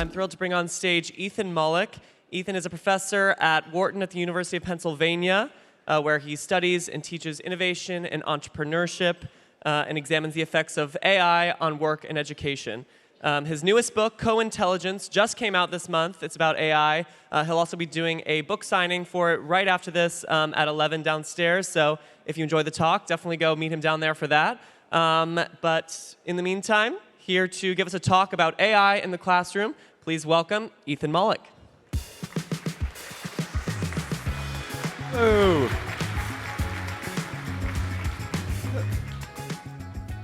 I'm thrilled to bring on stage Ethan Mollick. Ethan is a professor at Wharton at the University of Pennsylvania, where he studies and teaches innovation and entrepreneurship and examines the effects of AI on work and education. His newest book, Co-Intelligence, just came out this month. It's about AI. He'll also be doing a book signing for it right after this at 11 downstairs. So if you enjoy the talk, definitely go meet him down there for that. But in the meantime, here to give us a talk about AI in the classroom, please welcome Ethan Mollick. Hello.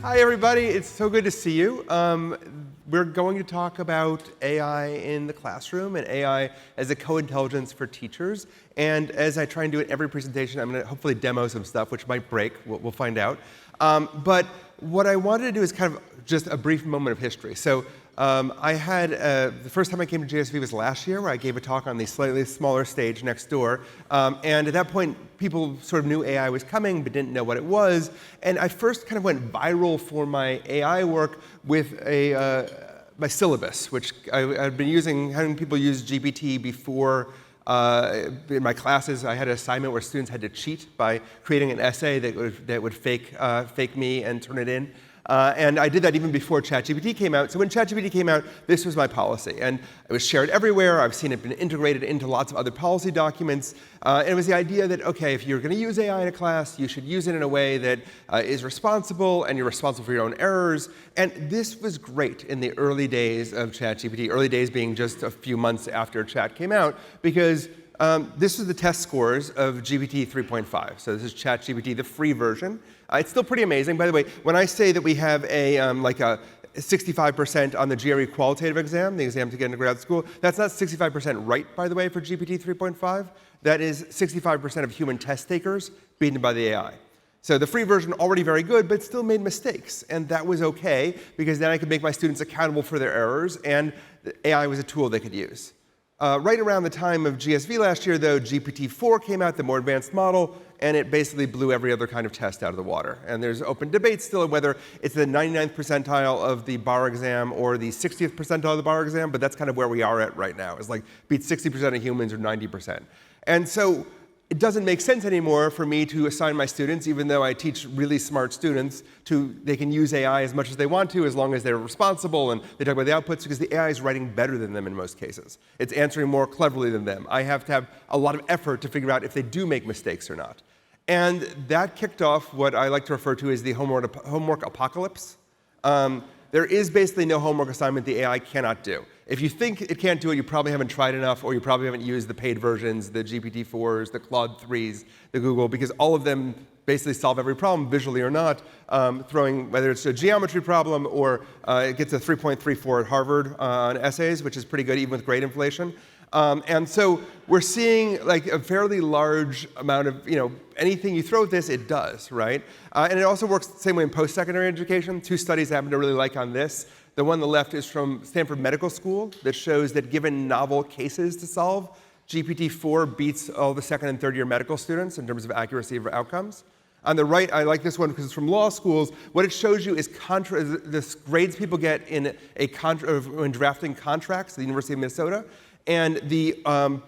Hi, everybody. It's so good to see you. We're going to talk about AI in the classroom and AI as a co-intelligence for teachers. And as I try and do in every presentation, I'm going to hopefully demo some stuff, which might break. We'll find out. But what I wanted to do is kind of just a brief moment of history. So I had, the first time I came to GSV was last year, where I gave a talk on the slightly smaller stage next door. And at that point, people sort of knew AI was coming, but didn't know what it was. And I first kind of went viral for my AI work with my syllabus, which I'd been using, having people use GPT before. In my classes, I had an assignment where students had to cheat by creating an essay that would fake me and turn it in. And I did that even before ChatGPT came out. So when ChatGPT came out, this was my policy. And it was shared everywhere. I've seen it been integrated into lots of other policy documents. And it was the idea that, OK, if you're going to use AI in a class, you should use it in a way that is responsible, and you're responsible for your own errors. And this was great in the early days of ChatGPT, early days being just a few months after Chat came out, because this is the test scores of GPT 3.5. So this is ChatGPT, the free version. It's still pretty amazing. By the way, when I say that we have a 65% on the GRE qualitative exam, the exam to get into grad school, that's not 65% right, by the way, for GPT 3.5. That is 65% of human test takers beaten by the AI. So the free version, already very good, but still made mistakes. And that was OK, because then I could make my students accountable for their errors, and the AI was a tool they could use. Right around the time of GSV last year, though, GPT-4 came out, the more advanced model, and it basically blew every other kind of test out of the water. And there's open debate still of whether it's the 99th percentile of the bar exam or the 60th percentile of the bar exam, but that's kind of where we are at right now. It's like beat 60% of humans or 90%. And so it doesn't make sense anymore for me to assign my students, even though I teach really smart students, they can use AI as much as they want to, as long as they're responsible and they talk about the outputs, because the AI is writing better than them in most cases. It's answering more cleverly than them. I have to have a lot of effort to figure out if they do make mistakes or not. And that kicked off what I like to refer to as the homework apocalypse. There is basically no homework assignment the AI cannot do. If you think it can't do it, you probably haven't tried enough, or you probably haven't used the paid versions, the GPT-4s, the Claude 3s, the Google, because all of them basically solve every problem, visually or not, throwing, whether it's a geometry problem or it gets a 3.34 at Harvard on essays, which is pretty good even with grade inflation. And so we're seeing like a fairly large amount of, anything you throw at this, it does, right? And it also works the same way in post-secondary education. Two studies I happen to really like on this. The one on the left is from Stanford Medical School that shows that given novel cases to solve, GPT-4 beats all the second and third year medical students in terms of accuracy of outcomes. On the right, I like this one because it's from law schools. What it shows you is the grades people get in when drafting contracts at the University of Minnesota. And the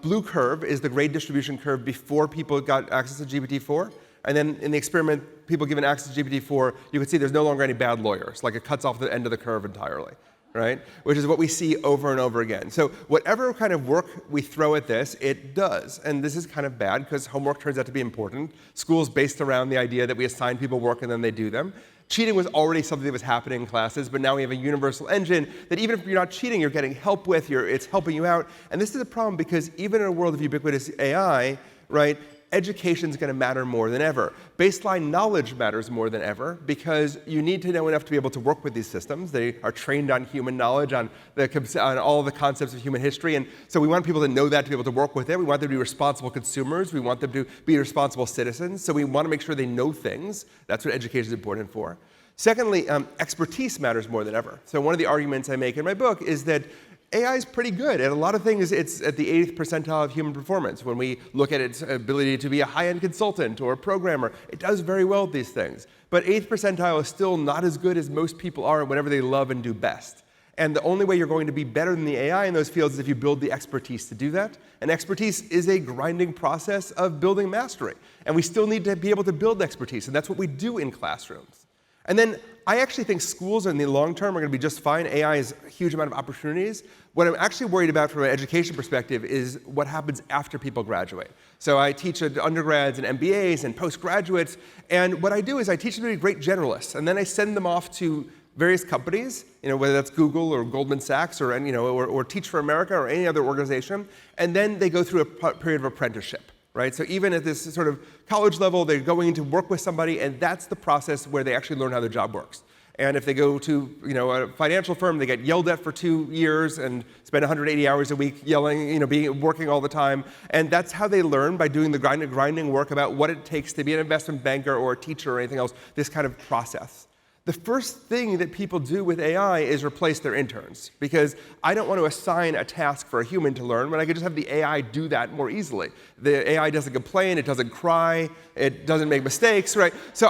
blue curve is the grade distribution curve before people got access to GPT-4. And then in the experiment, people given access to GPT-4, you can see there's no longer any bad lawyers. Like it cuts off the end of the curve entirely, right? Which is what we see over and over again. So whatever kind of work we throw at this, it does. And this is kind of bad because homework turns out to be important. School's based around the idea that we assign people work and then they do them. Cheating was already something that was happening in classes, but now we have a universal engine that even if you're not cheating, you're getting help with, it's helping you out. And this is a problem because even in a world of ubiquitous AI, right, education is going to matter more than ever. Baseline knowledge matters more than ever because you need to know enough to be able to work with these systems. They are trained on human knowledge, on all the concepts of human history. And so we want people to know that to be able to work with it. We want them to be responsible consumers. We want them to be responsible citizens. So we want to make sure they know things. That's what education is important for. Secondly, expertise matters more than ever. So one of the arguments I make in my book is that AI is pretty good. At a lot of things, it's at the 80th percentile of human performance. When we look at its ability to be a high-end consultant or a programmer, it does very well at these things. But 8th percentile is still not as good as most people are at whatever they love and do best. And the only way you're going to be better than the AI in those fields is if you build the expertise to do that. And expertise is a grinding process of building mastery. And we still need to be able to build expertise, and that's what we do in classrooms. And then I actually think schools in the long term are going to be just fine. AI has a huge amount of opportunities. What I'm actually worried about from an education perspective is what happens after people graduate. So I teach undergrads and MBAs and postgraduates, and what I do is I teach them to be great generalists, and then I send them off to various companies, whether that's Google or Goldman Sachs or, or Teach for America or any other organization, and then they go through a period of apprenticeship. Right? So even at this sort of college level, they're going to work with somebody, and that's the process where they actually learn how their job works. And if they go to a financial firm, they get yelled at for 2 years and spend 180 hours a week yelling, working all the time. And that's how they learn, by doing the grinding work about what it takes to be an investment banker or a teacher or anything else, this kind of process. The first thing that people do with AI is replace their interns, because I don't want to assign a task for a human to learn when I could just have the AI do that more easily. The AI doesn't complain, it doesn't cry, it doesn't make mistakes, right? So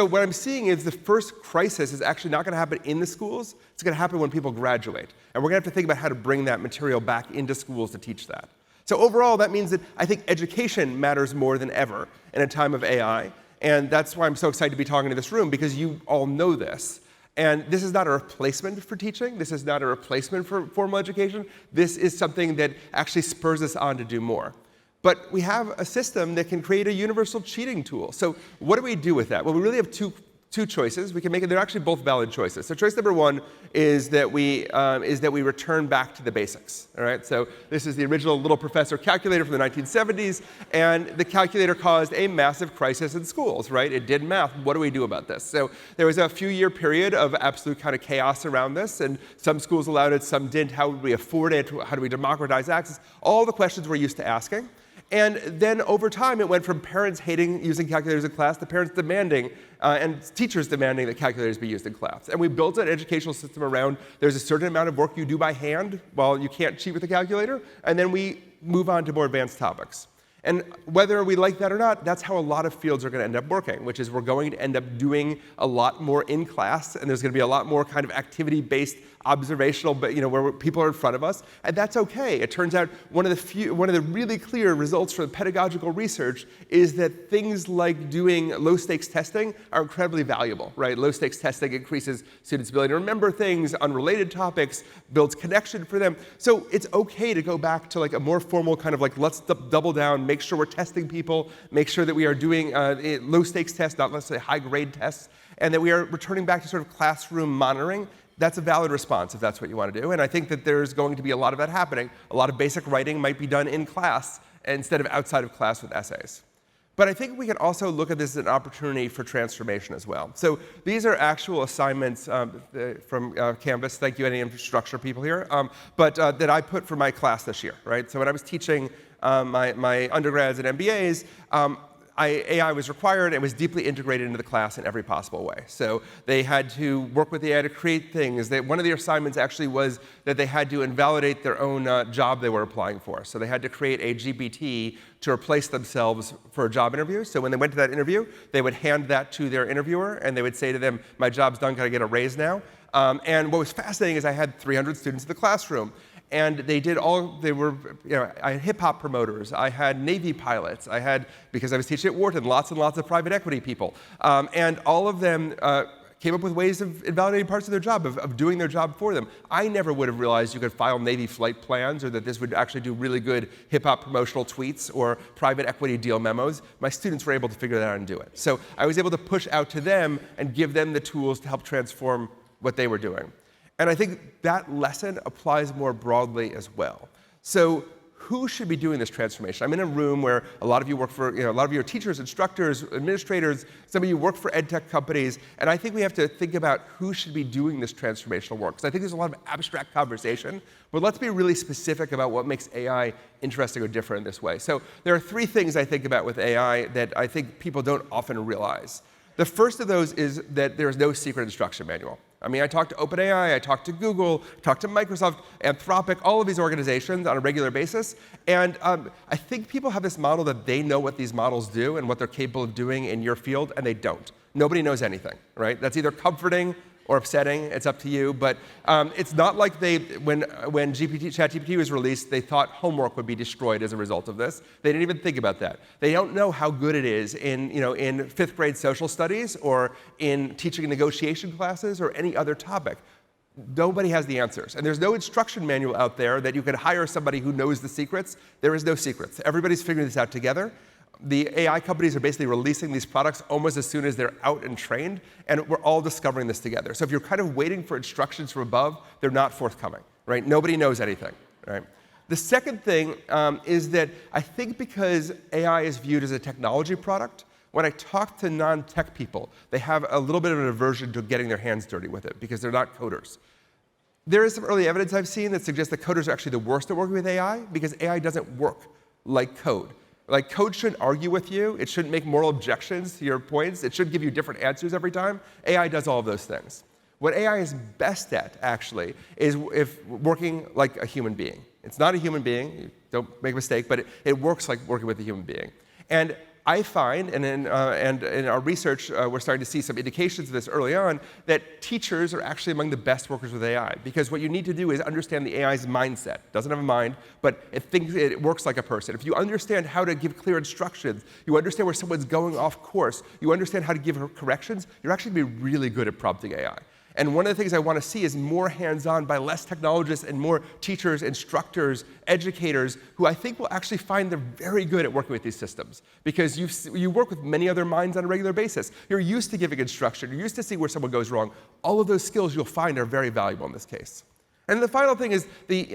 what I'm seeing is the first crisis is actually not going to happen in the schools, it's going to happen when people graduate. And we're going to have to think about how to bring that material back into schools to teach that. So overall, that means that I think education matters more than ever in a time of AI. And that's why I'm so excited to be talking to this room, because you all know this. And this is not a replacement for teaching. This is not a replacement for formal education. This is something that actually spurs us on to do more. But we have a system that can create a universal cheating tool. So what do we do with that? Well, we really have two choices. We can make it. They're actually both valid choices. So choice number one is that we return back to the basics. All right. So this is the original little professor calculator from the 1970s, and the calculator caused a massive crisis in schools. Right. It did math. What do we do about this? So there was a few-year period of absolute kind of chaos around this, and some schools allowed it, some didn't. How would we afford it? How do we democratize access? All the questions we're used to asking. And then over time, it went from parents hating using calculators in class to parents demanding, and teachers demanding that calculators be used in class. And we built an educational system around there's a certain amount of work you do by hand while you can't cheat with a calculator, and then we move on to more advanced topics. And whether we like that or not, that's how a lot of fields are going to end up working, which is we're going to end up doing a lot more in class, and there's going to be a lot more kind of activity-based, observational, but where people are in front of us, and that's okay. It turns out one of the really clear results from pedagogical research is that things like doing low-stakes testing are incredibly valuable, right? Low-stakes testing increases students' ability to remember things, unrelated topics, builds connection for them. So it's okay to go back to like a more formal kind of like, let's double down, make sure we're testing people, make sure that we are doing low-stakes tests, not necessarily high-grade tests, and that we are returning back to sort of classroom monitoring. That's a valid response if that's what you want to do. And I think that there's going to be a lot of that happening. A lot of basic writing might be done in class instead of outside of class with essays. But I think we can also look at this as an opportunity for transformation as well. So these are actual assignments from Canvas. Thank you, any infrastructure people here. That I put for my class this year, right? So when I was teaching my undergrads and MBAs, AI was required and was deeply integrated into the class in every possible way. So they had to work with the AI to create things. One of the assignments actually was that they had to invalidate their own job they were applying for. So they had to create a GPT to replace themselves for a job interview. So when they went to that interview, they would hand that to their interviewer, and they would say to them, my job's done, can I get a raise now? And what was fascinating is I had 300 students in the classroom. And I had hip-hop promoters, I had Navy pilots, I had, because I was teaching at Wharton, lots and lots of private equity people. And all of them came up with ways of invalidating parts of their job, of doing their job for them. I never would have realized you could file Navy flight plans, or that this would actually do really good hip-hop promotional tweets or private equity deal memos. My students were able to figure that out and do it. So I was able to push out to them and give them the tools to help transform what they were doing. And I think that lesson applies more broadly as well. So who should be doing this transformation? I'm in a room where a lot of you work for, a lot of you are teachers, instructors, administrators, some of you work for ed tech companies, and I think we have to think about who should be doing this transformational work. Because I think there's a lot of abstract conversation, but let's be really specific about what makes AI interesting or different in this way. So there are three things I think about with AI that I think people don't often realize. The first of those is that there's no secret instruction manual. I mean, I talk to OpenAI, I talk to Google, talk to Microsoft, Anthropic, all of these organizations on a regular basis, and I think people have this model that they know what these models do and what they're capable of doing in your field, and they don't. Nobody knows anything, right? That's either comforting or upsetting. It's up to you. But it's not like when ChatGPT was released, they thought homework would be destroyed as a result of this. They didn't even think about that. They don't know how good it is in fifth grade social studies or in teaching negotiation classes or any other topic. Nobody has the answers. And there's no instruction manual out there that you could hire somebody who knows the secrets. There is no secrets. Everybody's figuring this out together. The AI companies are basically releasing these products almost as soon as they're out and trained, and we're all discovering this together. So if you're kind of waiting for instructions from above, they're not forthcoming, right? Nobody knows anything, right? The second thing is that I think because AI is viewed as a technology product, when I talk to non-tech people, they have a little bit of an aversion to getting their hands dirty with it because they're not coders. There is some early evidence I've seen that suggests that coders are actually the worst at working with AI because AI doesn't work like code. Like, code shouldn't argue with you. It shouldn't make moral objections to your points. It shouldn't give you different answers every time. AI does all of those things. What AI is best at, actually, is working like a human being. It's not a human being. Don't make a mistake, but it works like working with a human being. And I find, and in our research, we're starting to see some indications of this early on, that teachers are actually among the best workers with AI. Because what you need to do is understand the AI's mindset. It doesn't have a mind, but it works like a person. If you understand how to give clear instructions, you understand where someone's going off course, you understand how to give corrections, you're actually going to be really good at prompting AI. And one of the things I want to see is more hands-on by less technologists and more teachers, instructors, educators, who I think will actually find they're very good at working with these systems. Because you work with many other minds on a regular basis. You're used to giving instruction. You're used to see where someone goes wrong. All of those skills you'll find are very valuable in this case. And the final thing is,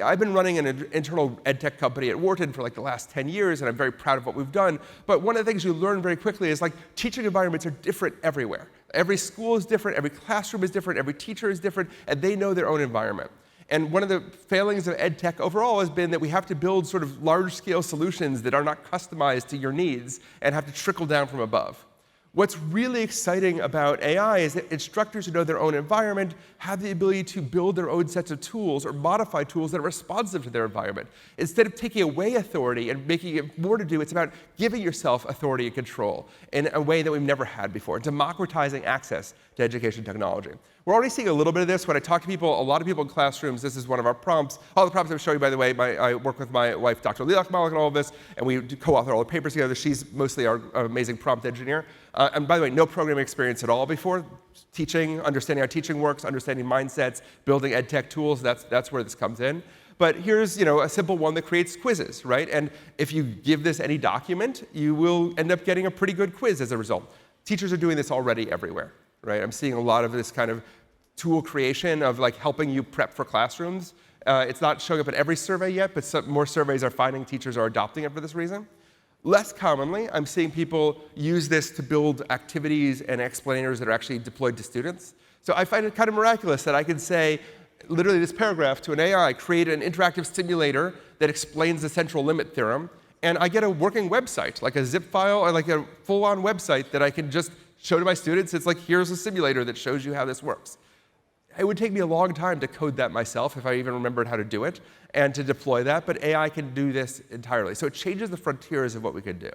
I've been running an internal ed tech company at Wharton for like the last 10 years, and I'm very proud of what we've done. But one of the things you learn very quickly is teaching environments are different everywhere. Every school is different, every classroom is different, every teacher is different, and they know their own environment. And one of the failings of ed tech overall has been that we have to build sort of large-scale solutions that are not customized to your needs and have to trickle down from above. What's really exciting about AI is that instructors who know their own environment have the ability to build their own sets of tools or modify tools that are responsive to their environment. Instead of taking away authority and making it more to do, it's about giving yourself authority and control in a way that we've never had before, democratizing access to education technology. We're already seeing a little bit of this. When I talk to people, a lot of people in classrooms, this is one of our prompts. All the prompts I'm showing you, by the way, I work with my wife, Dr. Mollick, on all of this, and we co-author all the papers together. She's mostly our amazing prompt engineer. And by the way, no programming experience at all before. Teaching, understanding how teaching works, understanding mindsets, building ed tech tools, that's where this comes in. But here's a simple one that creates quizzes, right? And if you give this any document, you will end up getting a pretty good quiz as a result. Teachers are doing this already everywhere, right? I'm seeing a lot of this kind of tool creation of helping you prep for classrooms. It's not showing up in every survey yet, but more surveys are finding teachers are adopting it for this reason. Less commonly, I'm seeing people use this to build activities and explainers that are actually deployed to students. So I find it kind of miraculous that I can say, literally this paragraph to an AI, create an interactive simulator that explains the central limit theorem, and I get a working website, like a zip file, or like a full-on website that I can just show to my students. It's like, here's a simulator that shows you how this works. It would take me a long time to code that myself if I even remembered how to do it and to deploy that, but AI can do this entirely. So it changes the frontiers of what we could do.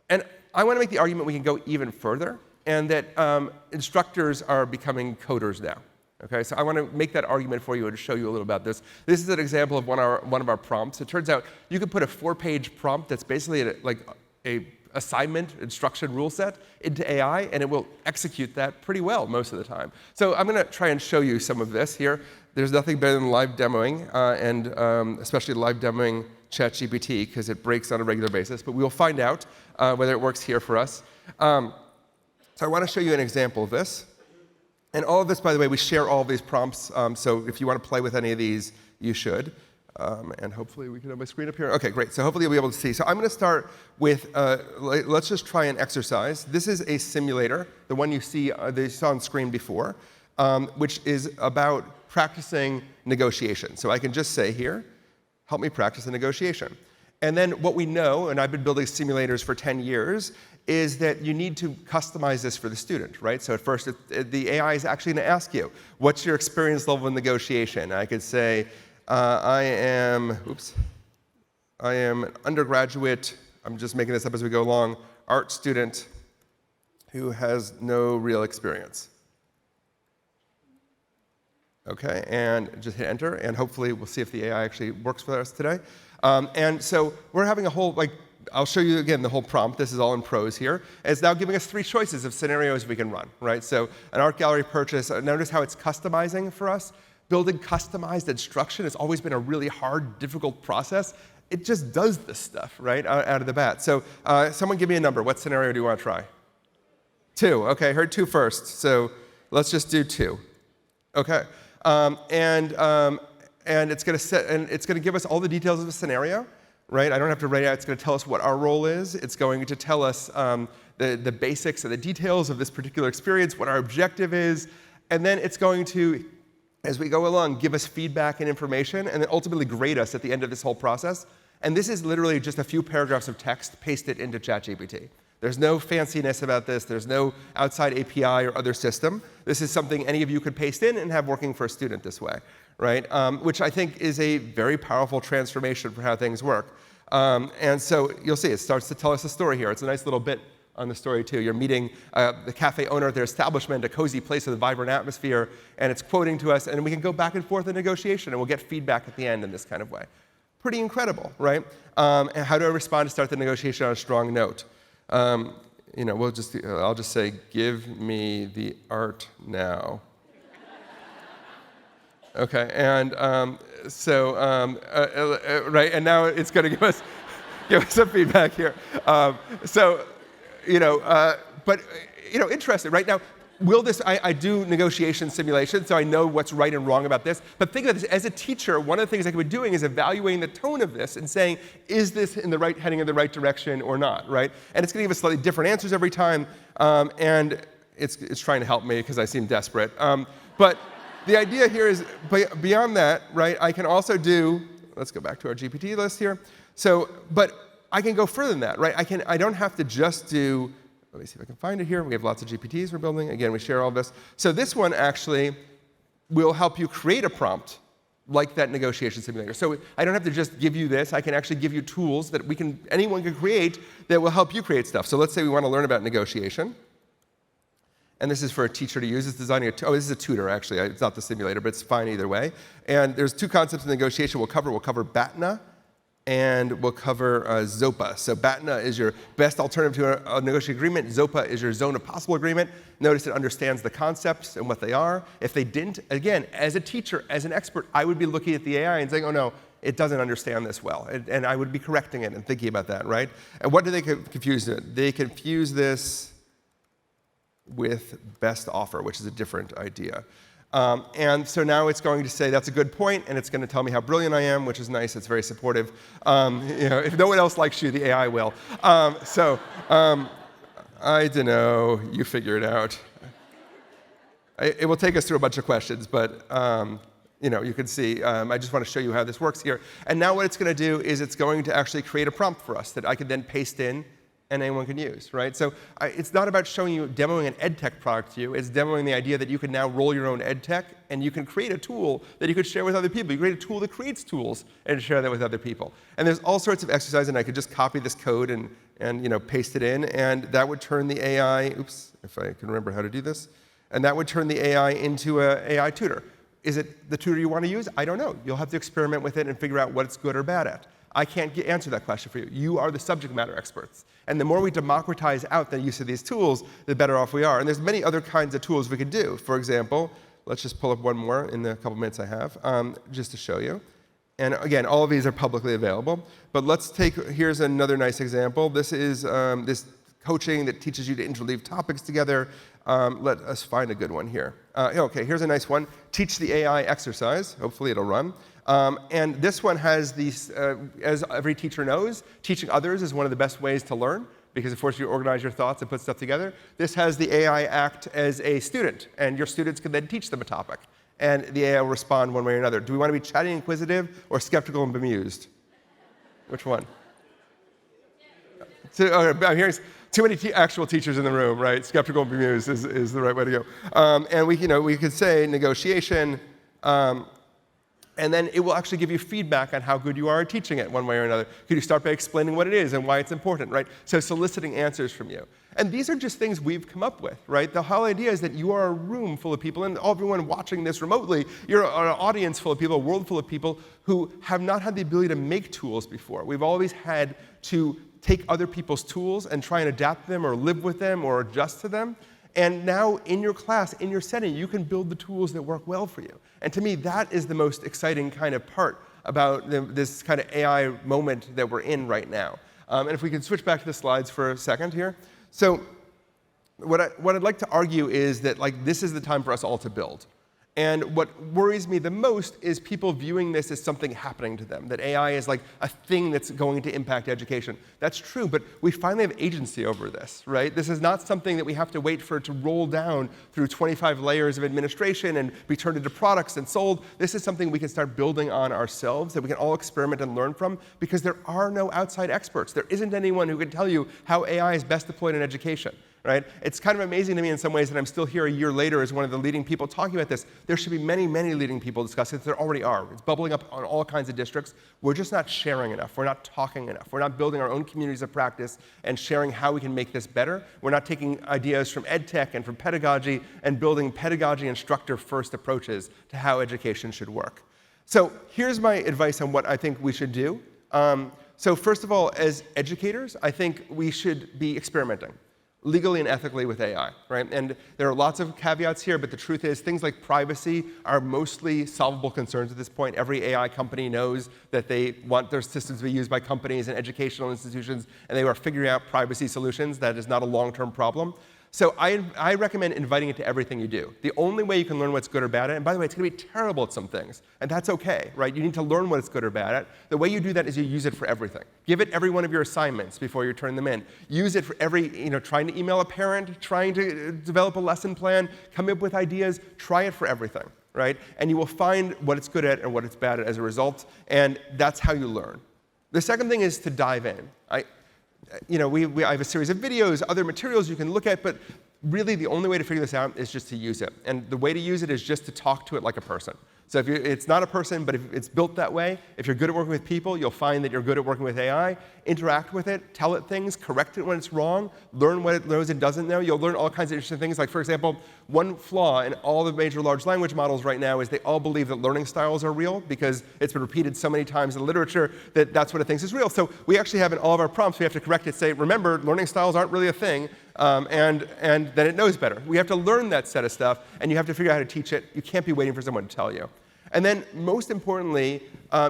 And I want to make the argument we can go even further, and that instructors are becoming coders now. Okay, so I want to make that argument for you and show you a little about this. This is an example of one of our prompts. It turns out you can put a 4-page prompt that's basically like a assignment, instruction rule set into AI, and it will execute that pretty well most of the time. So I'm going to try and show you some of this here. There's nothing better than live demoing, and especially live demoing ChatGPT, because it breaks on a regular basis. But we will find out whether it works here for us. So I want to show you an example of this. And all of this, by the way, we share all of these prompts. So if you want to play with any of these, you should. And hopefully we can have my screen up here. OK, great. So hopefully you'll be able to see. So I'm going to start with, let's just try an exercise. This is a simulator, the one you see that you saw on screen before, which is about practicing negotiation. So I can just say here, help me practice a negotiation. And then what we know, and I've been building simulators for 10 years, is that you need to customize this for the student, right? So at first, the AI is actually going to ask you, what's your experience level in negotiation? I could say, I am an undergraduate, I'm just making this up as we go along, art student who has no real experience. Okay, and just hit enter, and hopefully we'll see if the AI actually works for us today. And so we're having a whole, I'll show you again the whole prompt. This is all in prose here. It's now giving us 3 choices of scenarios we can run, right? So an art gallery purchase, notice how it's customizing for us. Building customized instruction has always been a really hard, difficult process. It just does this stuff, right, out of the bat. So someone give me a number. What scenario do you want to try? 2. Okay, I heard 2 first. So let's just do 2. Okay. And it's going to give us all the details of the scenario, right? I don't have to write it out. It's going to tell us what our role is. It's going to tell us the basics and the details of this particular experience, what our objective is, and then it's going to, as we go along, give us feedback and information, and then ultimately grade us at the end of this whole process. And this is literally just a few paragraphs of text pasted into ChatGPT. There's no fanciness about this. There's no outside API or other system. This is something any of you could paste in and have working for a student this way, right? Which I think is a very powerful transformation for how things work. And so you'll see it starts to tell us a story here. It's a nice little bit on the story, too. You're meeting the cafe owner at their establishment, a cozy place with a vibrant atmosphere, and it's quoting to us, and we can go back and forth in negotiation, and we'll get feedback at the end in this kind of way. Pretty incredible, right? And how do I respond to start the negotiation on a strong note? I'll just say, give me the art now. Okay, and right, and now it's going to give us some feedback here. Interesting. Right now, will this? I do negotiation simulations, so I know what's right and wrong about this. But think about this: as a teacher, one of the things I could be doing is evaluating the tone of this and saying, is this heading in the right direction or not? Right? And it's going to give us slightly different answers every time, and it's trying to help me because I seem desperate. But the idea here is, beyond that, right? I can also do. Let's go back to our GPT list here. But I can go further than that, right? I don't have to just do. Let me see if I can find it here. We have lots of GPTs we're building. Again, we share all this. So this one actually will help you create a prompt like that negotiation simulator. So I don't have to just give you this. I can actually give you tools that anyone can create that will help you create stuff. So let's say we want to learn about negotiation. And this is for a teacher to use. It's designing this is a tutor, actually. It's not the simulator, but it's fine either way. And there's 2 concepts in negotiation we'll cover. We'll cover BATNA, and we'll cover ZOPA. So BATNA is your best alternative to a negotiated agreement. ZOPA is your zone of possible agreement. Notice it understands the concepts and what they are. If they didn't, again, as a teacher, as an expert, I would be looking at the AI and saying, oh no, it doesn't understand this well. And I would be correcting it and thinking about that, right? And what do they confuse it? They confuse this with best offer, which is a different idea. And so now it's going to say, that's a good point, and it's going to tell me how brilliant I am, which is nice. It's very supportive. If no one else likes you, the AI will. I don't know. You figure it out. It will take us through a bunch of questions, but you can see. I just want to show you how this works here. And now what it's going to do is it's going to actually create a prompt for us that I can then paste in and anyone can use, right? So it's not about demoing an ed tech product to you. It's demoing the idea that you can now roll your own ed tech, and you can create a tool that you could share with other people. You create a tool that creates tools and share that with other people. And there's all sorts of exercises, and I could just copy this code and paste it in, and that would turn the AI, if I can remember how to do this, and that would turn the AI into an AI tutor. Is it the tutor you want to use? I don't know. You'll have to experiment with it and figure out what it's good or bad at. I can't answer that question for you. You are the subject matter experts. And the more we democratize out the use of these tools, the better off we are. And there's many other kinds of tools we could do. For example, let's just pull up one more in the couple minutes I have, just to show you. And again, all of these are publicly available. But here's another nice example. This is this coaching that teaches you to interleave topics together. Let us find a good one here. Okay, here's a nice one. Teach the AI exercise. Hopefully it'll run. And this one has these, as every teacher knows, teaching others is one of the best ways to learn, because it forces you to organize your thoughts and put stuff together. This has the AI act as a student, and your students can then teach them a topic. And the AI will respond one way or another. Do we want to be chatty and inquisitive or skeptical and bemused? Which one? I'm hearing too many actual teachers in the room, right? Skeptical and bemused is the right way to go. And we could say negotiation. And then it will actually give you feedback on how good you are at teaching it one way or another. Could you start by explaining what it is and why it's important, right? So soliciting answers from you. And these are just things we've come up with, right? The whole idea is that you are a room full of people, and everyone watching this remotely, you're an audience full of people, a world full of people who have not had the ability to make tools before. We've always had to take other people's tools and try and adapt them or live with them or adjust to them. And now in your class, in your setting, you can build the tools that work well for you. And to me, that is the most exciting kind of part about this kind of AI moment that we're in right now. And if we can switch back to the slides for a second here. So what I'd like to argue is that this is the time for us all to build. And what worries me the most is people viewing this as something happening to them, that AI is like a thing that's going to impact education. That's true, but we finally have agency over this, right? This is not something that we have to wait for it to roll down through 25 layers of administration and be turned into products and sold. This is something we can start building on ourselves, that we can all experiment and learn from, because there are no outside experts. There isn't anyone who can tell you how AI is best deployed in education. Right? It's kind of amazing to me in some ways that I'm still here a year later as one of the leading people talking about this. There should be many, many leading people discussing it. There already are. It's bubbling up on all kinds of districts. We're just not sharing enough. We're not talking enough. We're not building our own communities of practice and sharing how we can make this better. We're not taking ideas from ed tech and from pedagogy and building pedagogy instructor-first approaches to how education should work. So here's my advice on what I think we should do. So first of all, as educators, I think we should be experimenting legally and ethically with AI, right? And there are lots of caveats here, but the truth is things like privacy are mostly solvable concerns at this point. Every AI company knows that they want their systems to be used by companies and educational institutions, and they are figuring out privacy solutions. That is not a long-term problem. So I recommend inviting it to everything you do. The only way you can learn what's good or bad at, and by the way, it's going to be terrible at some things, and that's okay, right? You need to learn what it's good or bad at. The way you do that is you use it for everything. Give it every one of your assignments before you turn them in. Use it for every, trying to email a parent, trying to develop a lesson plan, come up with ideas, try it for everything, right? And you will find what it's good at and what it's bad at as a result, and that's how you learn. The second thing is to dive in. I have a series of videos, other materials you can look at, but really the only way to figure this out is just to use it. And the way to use it is just to talk to it like a person. So if it's not a person, but if it's built that way, if you're good at working with people, you'll find that you're good at working with AI. Interact with it, tell it things, correct it when it's wrong, learn what it knows and doesn't know. You'll learn all kinds of interesting things. Like, for example, one flaw in all the major large language models right now is they all believe that learning styles are real because it's been repeated so many times in literature that that's what it thinks is real. So we actually have in all of our prompts, we have to correct it, say, remember, learning styles aren't really a thing, and then it knows better. We have to learn that set of stuff, and you have to figure out how to teach it. You can't be waiting for someone to tell you. And then, most importantly,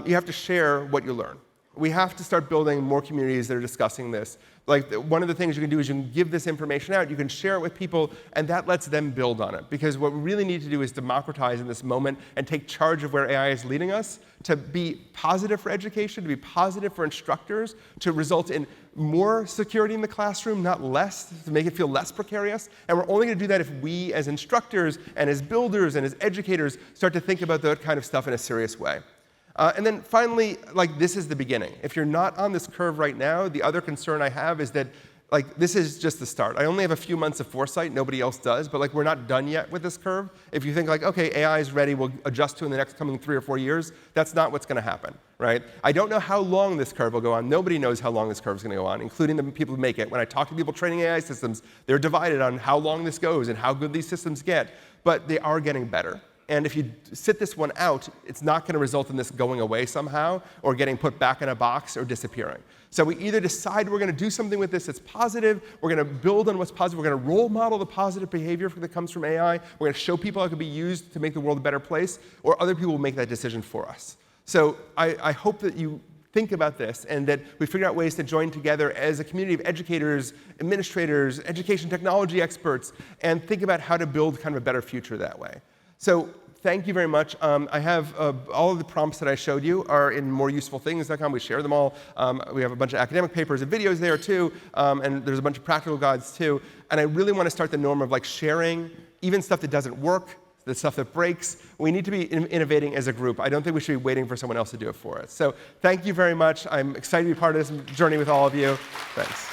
you have to share what you learn. We have to start building more communities that are discussing this. Like, one of the things you can do is you can give this information out, you can share it with people, and that lets them build on it. Because what we really need to do is democratize in this moment and take charge of where AI is leading us to be positive for education, to be positive for instructors, to result in more security in the classroom, not less, to make it feel less precarious. And we're only going to do that if we, as instructors and as builders and as educators, start to think about that kind of stuff in a serious way. And then finally, this is the beginning. If you're not on this curve right now, the other concern I have is that this is just the start. I only have a few months of foresight, nobody else does, but we're not done yet with this curve. If you think okay, AI is ready, we'll adjust to it in the next coming 3 or 4 years, that's not what's going to happen, right? I don't know how long this curve will go on. Nobody knows how long this curve is going to go on, including the people who make it. When I talk to people training AI systems, they're divided on how long this goes and how good these systems get, but they are getting better. And if you sit this one out, it's not going to result in this going away somehow or getting put back in a box or disappearing. So we either decide we're going to do something with this that's positive, we're going to build on what's positive, we're going to role model the positive behavior that comes from AI, we're going to show people how it can be used to make the world a better place, or other people will make that decision for us. So I hope that you think about this and that we figure out ways to join together as a community of educators, administrators, education technology experts, and think about how to build kind of a better future that way. So thank you very much. I have all of the prompts that I showed you are in moreusefulthings.com. We share them all. We have a bunch of academic papers and videos there too, and there's a bunch of practical guides too. And I really want to start the norm of sharing even stuff that doesn't work, the stuff that breaks. We need to be innovating as a group. I don't think we should be waiting for someone else to do it for us. So thank you very much. I'm excited to be part of this journey with all of you. Thanks.